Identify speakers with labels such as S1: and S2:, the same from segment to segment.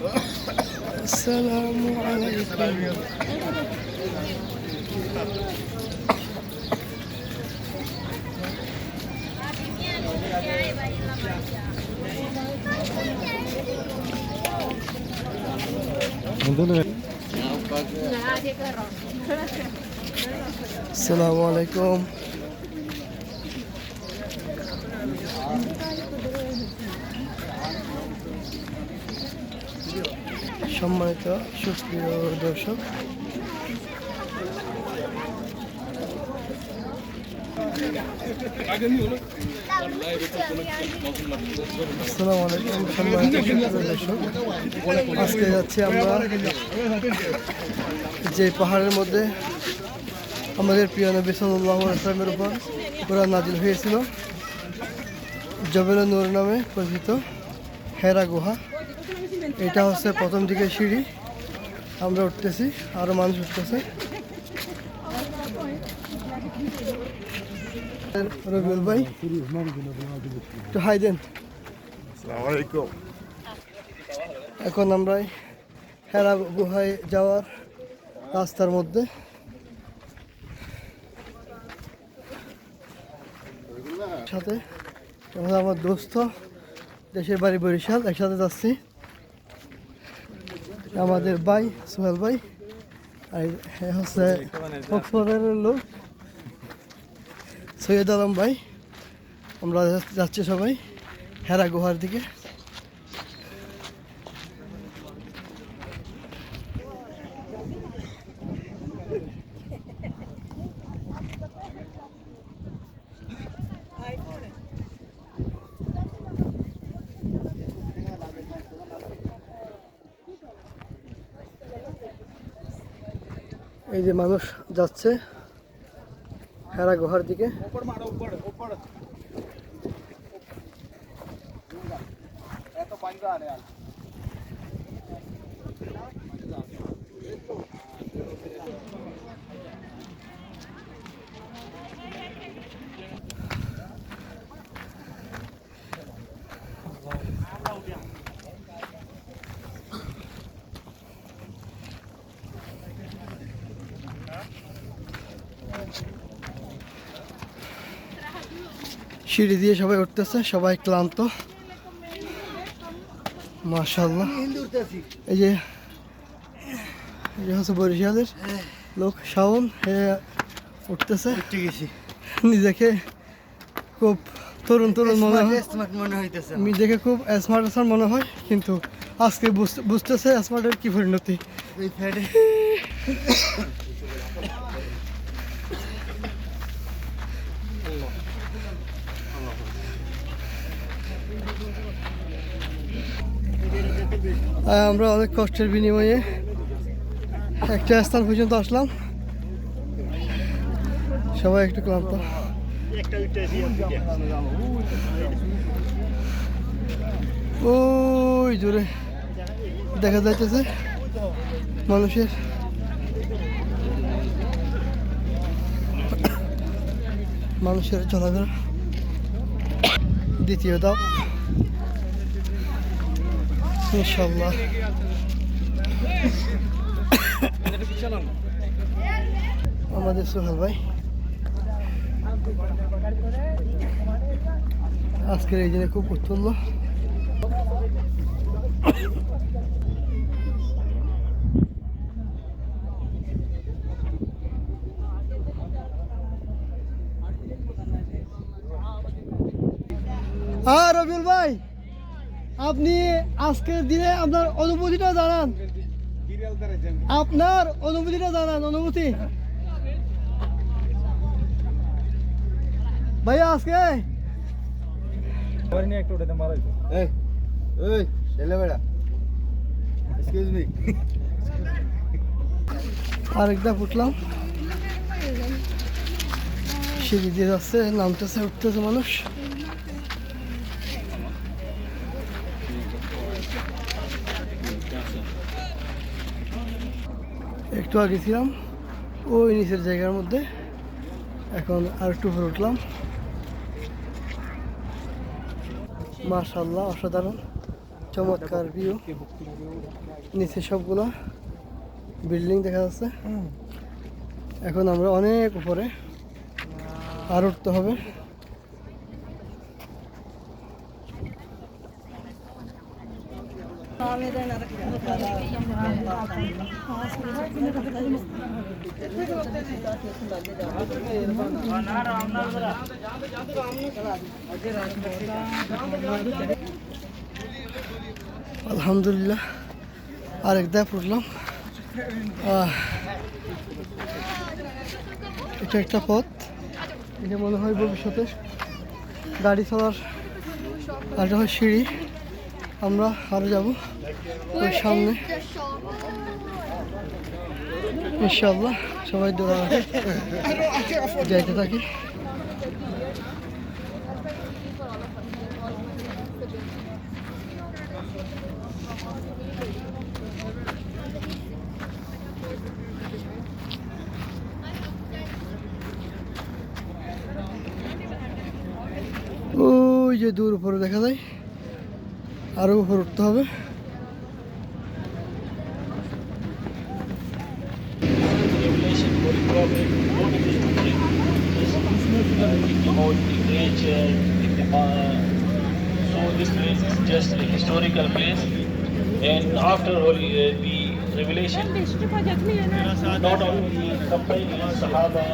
S1: আসসালামু আলাইকুম। আসসালামু আলাইকুম। সম্মানিত সুপ্রিয় দর্শক, আসসালামু আলাইকুম। সম্মানিত সুপ্রিয় দর্শক, আজকে যাচ্ছি আমরা যে পাহাড়ের মধ্যে আমাদের প্রিয় নবী সাল্লাল্লাহু আলাইহি ওয়াসাল্লামের উপর কোরআন নাজিল হয়েছিল, জবেল নূর নামে পরিচিত হেরা গুহা। এটা হচ্ছে প্রথম দিকে সিঁড়ি, আমরা উঠতেছি, আরো মানুষ উঠতেছে। রবিউল ভাই একটু হাই দেন। এখন আমরা হেরা গুহায় যাওয়ার রাস্তার মধ্যে। সাথে আমার দোস্ত, দেশের বাড়ি বরিশাল, একসাথে যাচ্ছি। আমাদের ভাই সোহেল ভাই, আর হচ্ছে কক্সবাজারের লোক সৈয়দ আলম ভাই। আমরা যাচ্ছি সবাই হেরা গুহার দিকে। এই যে মানুষ যাচ্ছে হেরা গুহার দিকে। সিঁড়ি দিয়ে সবাই উঠতেছে, সবাই ক্লান্ত মাশাআল্লাহ। এই যে হচ্ছে বরিশালের লোক শাওন, উঠতেছে। নিজেকে খুব তরুণ মনে হইতেছে, নিজেকে খুব স্মার্ট মনে হয়, কিন্তু আজকে বুঝতেছে স্মার্টের কি পরিণতি। আমরা অনেক কষ্টের বিনিময়ে একটা স্থান পর্যন্ত আসলাম, সবাই একটু ক্লান্ত। ওই জোরে দেখা যাইতেছে মানুষের চলাফেরা। দ্বিতীয় ধাপ ইনশাআল্লাহ। আমাদের সোহেল ভাই আজকের এই দিনে খুব উৎফুল্ল। রবিউল ভাই, আপনি আজকের দিনে আপনার অনুভূতিটা জানান, অনুভূতি ভাইয়া। আজকে আরেকটা ফুটলাম, সিঁড়ি দিয়ে যাচ্ছে, নামতেছে উঠতেছে মানুষ। একটু আগে ছিলাম ওই নিচের জায়গার মধ্যে, এখন আর একটু উপরে উঠলাম। মাশাআল্লাহ, অসাধারণ। চমৎকার ভিউ। নিচে সবগুলো বিল্ডিং দেখা যাচ্ছে। এখন আমরা অনেক উপরে, আর উঠতে হবে। আলহামদুলিল্লাহ আরেক ধাপ উঠলাম। এটা একটা পথ, এটা মনে হয় ভবিষ্যতে গাড়ি চলার। আর এটা হয় সিঁড়ি, আমরা আরো যাব ওই সামনে ইনশাআল্লাহ। সবাই দোয়া রাখে, যাইতে থাকি। ওই যে দূর উপরে দেখা যায়, আরো উপরে উঠতে হবে।
S2: So this place is just a historical place, and after the revelation, not only companion Sahaba,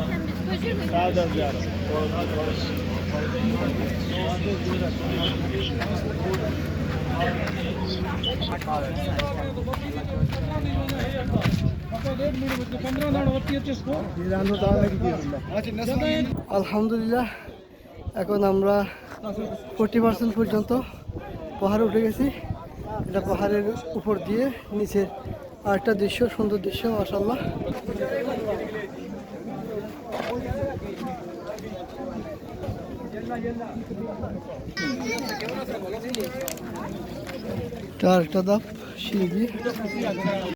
S1: আলহামদুলিল্লাহ এখন আমরা 40% পর্যন্ত পাহাড়ে উঠে গেছি। এটা পাহাড়ের উপর দিয়ে নিচের আরেকটা দৃশ্য, সুন্দর দৃশ্য মাশাআল্লাহ। আরেকটা ধাপ সিঁড়ি দিয়ে